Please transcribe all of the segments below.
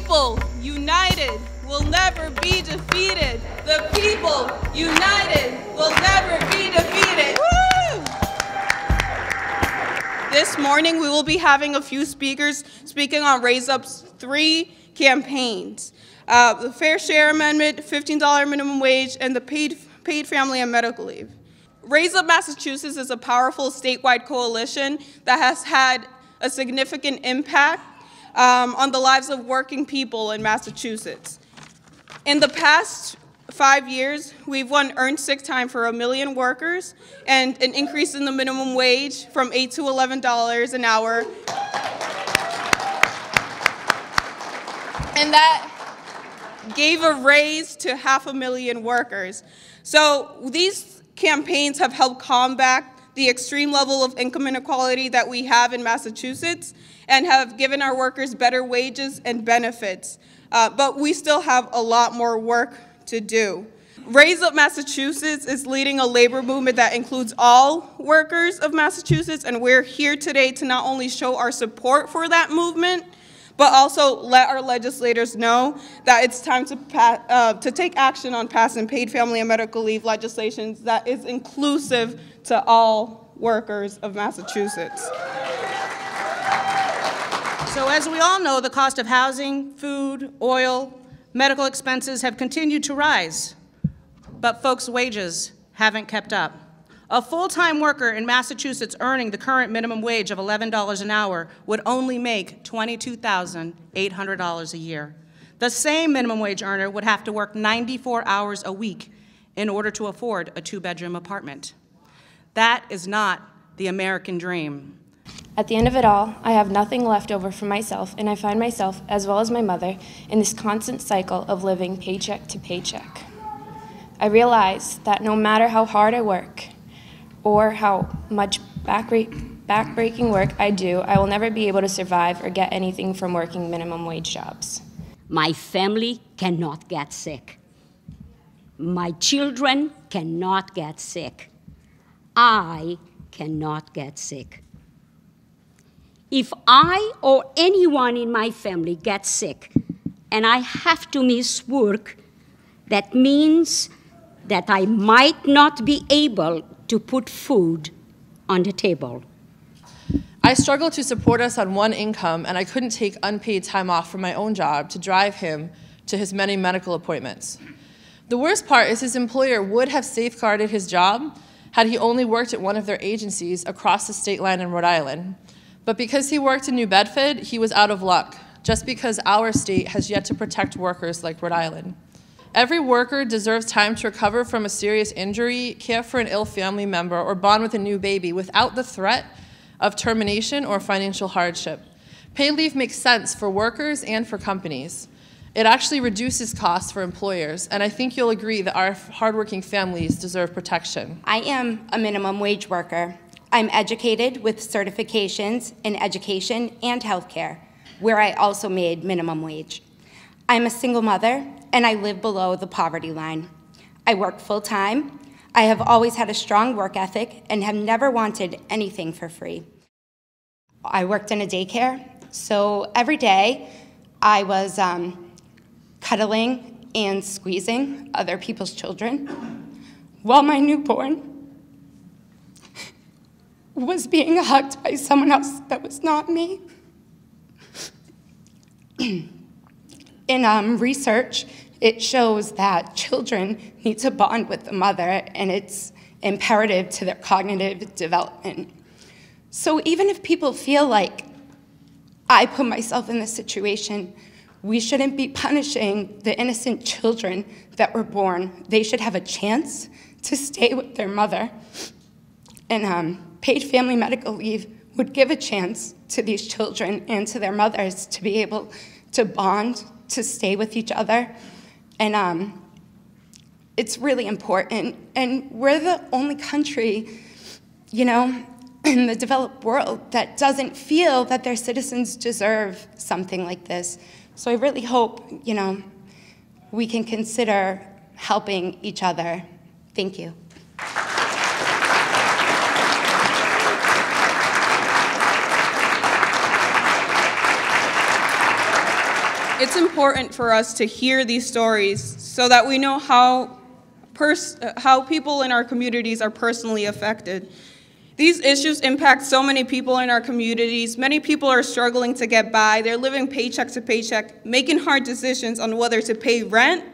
people united will never be defeated. The people united will never be defeated. Woo! This morning, we will be having a few speakers speaking on Raise Up's 3 campaigns. The Fair Share Amendment, $15 minimum wage, and the paid family and medical leave. Raise Up Massachusetts is a powerful statewide coalition that has had a significant impact on the lives of working people in Massachusetts. In the past 5 years, we've won earned sick time for 1 million workers and an increase in the minimum wage from $8 to $11 an hour. And that gave a raise to 500,000 workers. So these campaigns have helped combat the extreme level of income inequality that we have in Massachusetts and have given our workers better wages and benefits. But we still have a lot more work to do. Raise Up Massachusetts is leading a labor movement that includes all workers of Massachusetts, and we're here today to not only show our support for that movement, but also let our legislators know that it's time to take action on passing paid family and medical leave legislation that is inclusive to all workers of Massachusetts. So as we all know, the cost of housing, food, oil, medical expenses have continued to rise, but folks' wages haven't kept up. A full-time worker in Massachusetts earning the current minimum wage of $11 an hour would only make $22,800 a year. The same minimum wage earner would have to work 94 hours a week in order to afford a 2-bedroom apartment. That is not the American dream. At the end of it all, I have nothing left over for myself, and I find myself, as well as my mother, in this constant cycle of living paycheck to paycheck. I realize that no matter how hard I work, or how much backbreaking work I do, I will never be able to survive or get anything from working minimum wage jobs. My family cannot get sick. My children cannot get sick. I cannot get sick. If I or anyone in my family gets sick and I have to miss work, that means that I might not be able to put food on the table. I struggle to support us on one income, and I couldn't take unpaid time off from my own job to drive him to his many medical appointments. The worst part is his employer would have safeguarded his job had he only worked at one of their agencies across the state line in Rhode Island. But because he worked in New Bedford, he was out of luck, just because our state has yet to protect workers like Rhode Island. Every worker deserves time to recover from a serious injury, care for an ill family member, or bond with a new baby without the threat of termination or financial hardship. Paid leave makes sense for workers and for companies. It actually reduces costs for employers, and I think you'll agree that our hardworking families deserve protection. I am a minimum wage worker. I'm educated with certifications in education and healthcare, where I also made minimum wage. I'm a single mother, and I live below the poverty line. I work full-time. I have always had a strong work ethic and have never wanted anything for free. I worked in a daycare, so every day I was cuddling and squeezing other people's children while my newborn was being hugged by someone else that was not me. In research, it shows that children need to bond with the mother, and it's imperative to their cognitive development. So even if people feel like I put myself in this situation, we shouldn't be punishing the innocent children that were born. They should have a chance to stay with their mother. And paid family medical leave would give a chance to these children and to their mothers to be able to bond, to stay with each other. And it's really important. And we're the only country, you know, in the developed world that doesn't feel that their citizens deserve something like this. So I really hope, you know, we can consider helping each other. Thank you. It's important for us to hear these stories so that we know how people in our communities are personally affected. These issues impact so many people in our communities. Many people are struggling to get by. They're living paycheck to paycheck, making hard decisions on whether to pay rent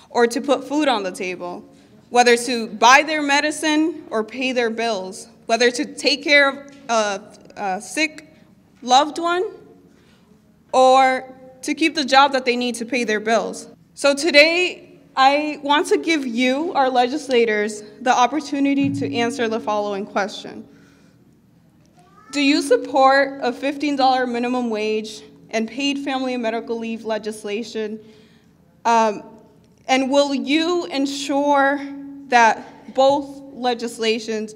or to put food on the table, whether to buy their medicine or pay their bills, whether to take care of a sick loved one or to keep the job that they need to pay their bills. So today, I want to give you, our legislators, the opportunity to answer the following question. Do you support a $15 minimum wage and paid family and medical leave legislation? And will you ensure that both legislations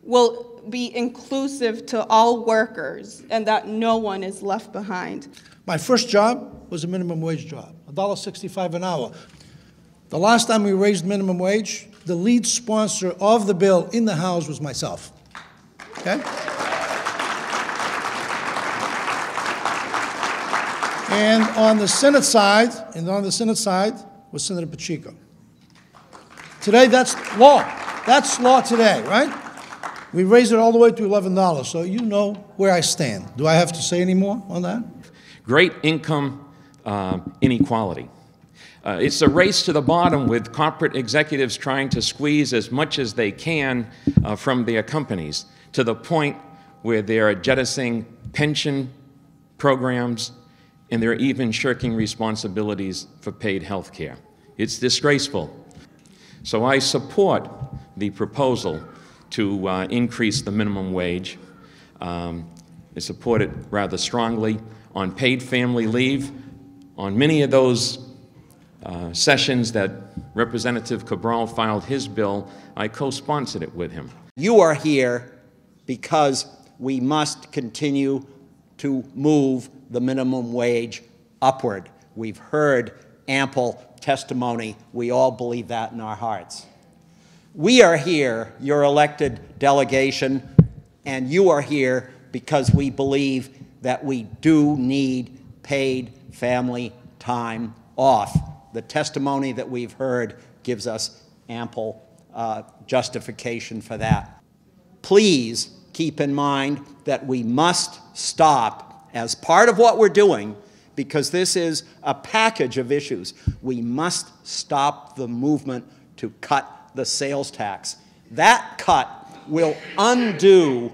will be inclusive to all workers and that no one is left behind? My first job was a minimum wage job, $1.65 an hour. The last time we raised minimum wage, the lead sponsor of the bill in the House was myself. Okay? And on the Senate side, was Senator Pacheco. Today, that's law. That's law today, right? We raised it all the way to $11, so you know where I stand. Do I have to say any more on that? Great income inequality. It's a race to the bottom with corporate executives trying to squeeze as much as they can from their companies to the point where they're jettisoning pension programs and they're even shirking responsibilities for paid health care. It's disgraceful. So I support the proposal to increase the minimum wage. I support it rather strongly on paid family leave. On many of those sessions that Representative Cabral filed his bill, I co-sponsored it with him. You are here because we must continue to move the minimum wage upward. We've heard ample testimony. We all believe that in our hearts. We are here, your elected delegation, and you are here because we believe that we do need paid family time off. The testimony that we've heard gives us ample justification for that. Please keep in mind that we must stop, as part of what we're doing, because this is a package of issues, we must stop the movement to cut the sales tax. That cut will undo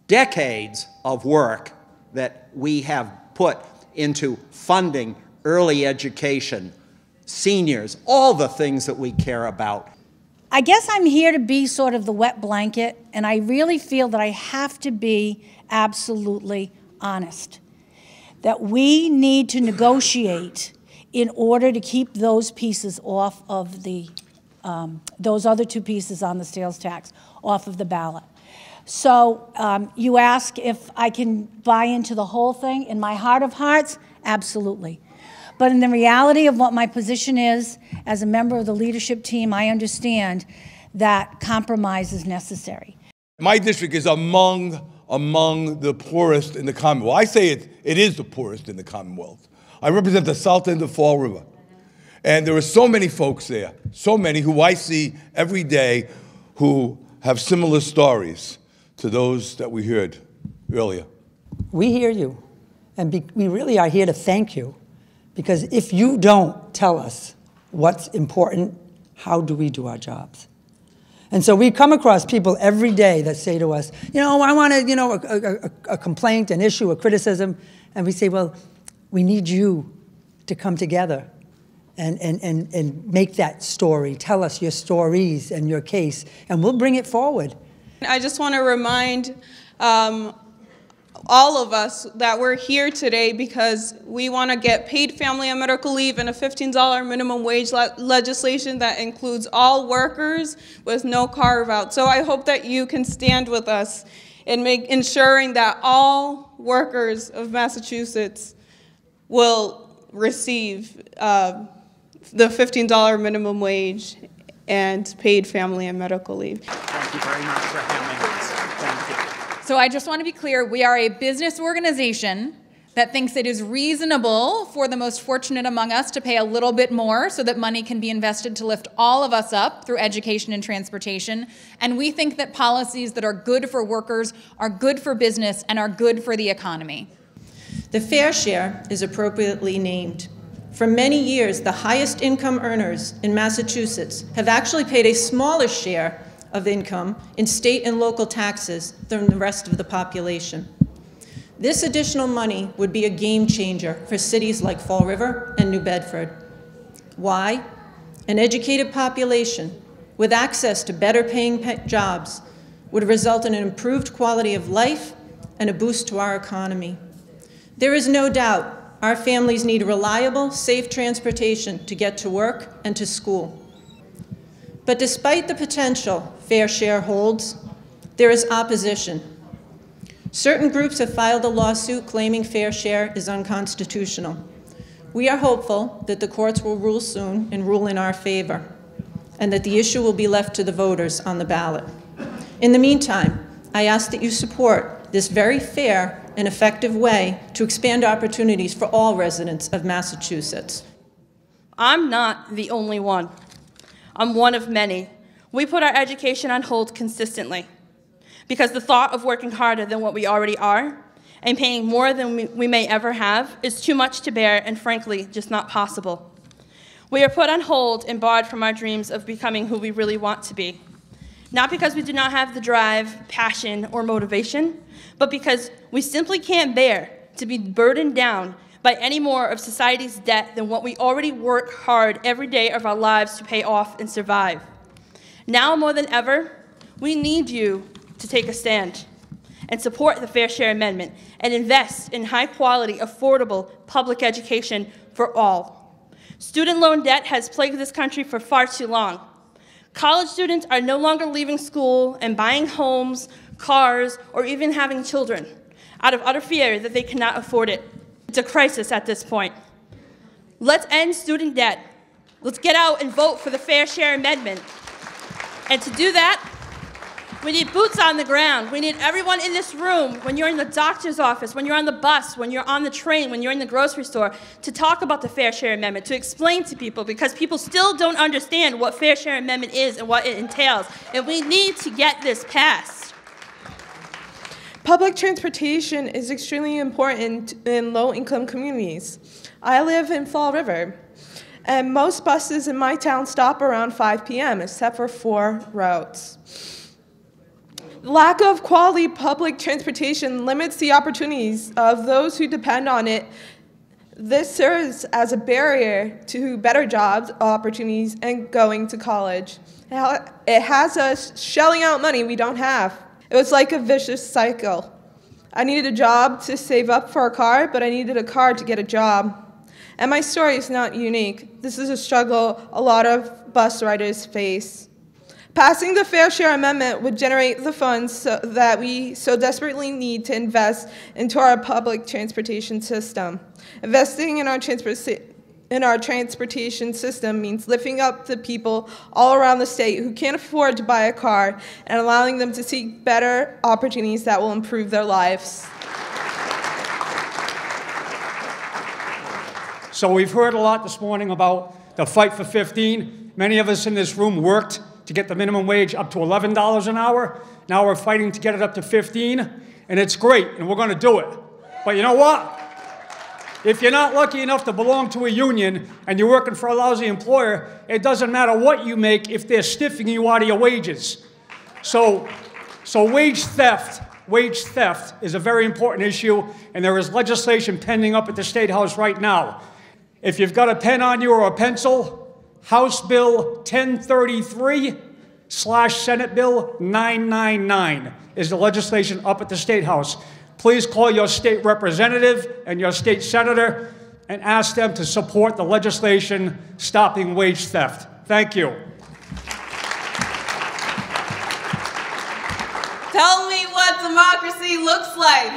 decades of work that we have put into funding early education, seniors, all the things that we care about. I guess I'm here to be sort of the wet blanket, and I really feel that I have to be absolutely honest, that we need to negotiate in order to keep those pieces off of the, those other two pieces on the sales tax off of the ballot. So you ask if I can buy into the whole thing. In my heart of hearts, absolutely. But in the reality of what my position is, as a member of the leadership team, I understand that compromise is necessary. My district is among the poorest in the Commonwealth. I say it is the poorest in the Commonwealth. I represent the south end of Fall River. And there are so many folks there, so many who I see every day who have similar stories to those that we heard earlier. We hear you, and we really are here to thank you, because if you don't tell us what's important, how do we do our jobs? And so we come across people every day that say to us, you know, I want to, you know, a complaint, an issue, a criticism, and we say, well, we need you to come together and make that story. Tell us your stories and your case, and we'll bring it forward. I just want to remind all of us that we're here today because we want to get paid family and medical leave and a $15 minimum wage legislation that includes all workers with no carve-out. So I hope that you can stand with us in ensuring that all workers of Massachusetts will receive the $15 minimum wage and paid family and medical leave. Thank you very much for having us. Thank you. So I just want to be clear, we are a business organization that thinks it is reasonable for the most fortunate among us to pay a little bit more so that money can be invested to lift all of us up through education and transportation. And we think that policies that are good for workers are good for business and are good for the economy. The fair share is appropriately named. For many years, the highest income earners in Massachusetts have actually paid a smaller share of income in state and local taxes than the rest of the population. This additional money would be a game changer for cities like Fall River and New Bedford. Why? An educated population with access to better paying jobs would result in an improved quality of life and a boost to our economy. There is no doubt our families need reliable, safe transportation to get to work and to school. But despite the potential fair share holds, there is opposition. Certain groups have filed a lawsuit claiming fair share is unconstitutional. We are hopeful that the courts will rule soon and rule in our favor, and that the issue will be left to the voters on the ballot. In the meantime, I ask that you support this very fair and effective way to expand opportunities for all residents of Massachusetts. I'm not the only one. I'm one of many. We put our education on hold consistently because the thought of working harder than what we already are and paying more than we may ever have is too much to bear and, frankly, just not possible. We are put on hold and barred from our dreams of becoming who we really want to be. Not because we do not have the drive, passion, or motivation, but because we simply can't bear to be burdened down by any more of society's debt than what we already work hard every day of our lives to pay off and survive. Now more than ever, we need you to take a stand and support the Fair Share Amendment and invest in high-quality, affordable public education for all. Student loan debt has plagued this country for far too long. College students are no longer leaving school and buying homes, cars, or even having children out of utter fear that they cannot afford it. It's a crisis at this point. Let's end student debt. Let's get out and vote for the Fair Share Amendment. And to do that, we need boots on the ground. We need everyone in this room, when you're in the doctor's office, when you're on the bus, when you're on the train, when you're in the grocery store, to talk about the Fair Share Amendment, to explain to people, because people still don't understand what Fair Share Amendment is and what it entails. And we need to get this passed. Public transportation is extremely important in low-income communities. I live in Fall River, and most buses in my town stop around 5 p.m., except for 4 routes. Lack of quality public transportation limits the opportunities of those who depend on it. This serves as a barrier to better jobs opportunities and going to college. It has us shelling out money we don't have. It was like a vicious cycle. I needed a job to save up for a car, but I needed a car to get a job. And my story is not unique. This is a struggle a lot of bus riders face. Passing the Fair Share Amendment would generate the funds that we so desperately need to invest into our public transportation system. Investing in our transportation system means lifting up the people all around the state who can't afford to buy a car and allowing them to seek better opportunities that will improve their lives. So we've heard a lot this morning about the fight for 15. Many of us in this room worked to get the minimum wage up to $11 an hour. Now we're fighting to get it up to 15, and it's great, and we're going to do it. But you know what? If you're not lucky enough to belong to a union and you're working for a lousy employer, it doesn't matter what you make if they're stiffing you out of your wages. So wage theft is a very important issue, and there is legislation pending up at the State House right now. If you've got a pen on you or a pencil, House Bill 1033/Senate Bill 999 is the legislation up at the State House. Please call your state representative and your state senator and ask them to support the legislation stopping wage theft. Thank you. Tell me what democracy looks like.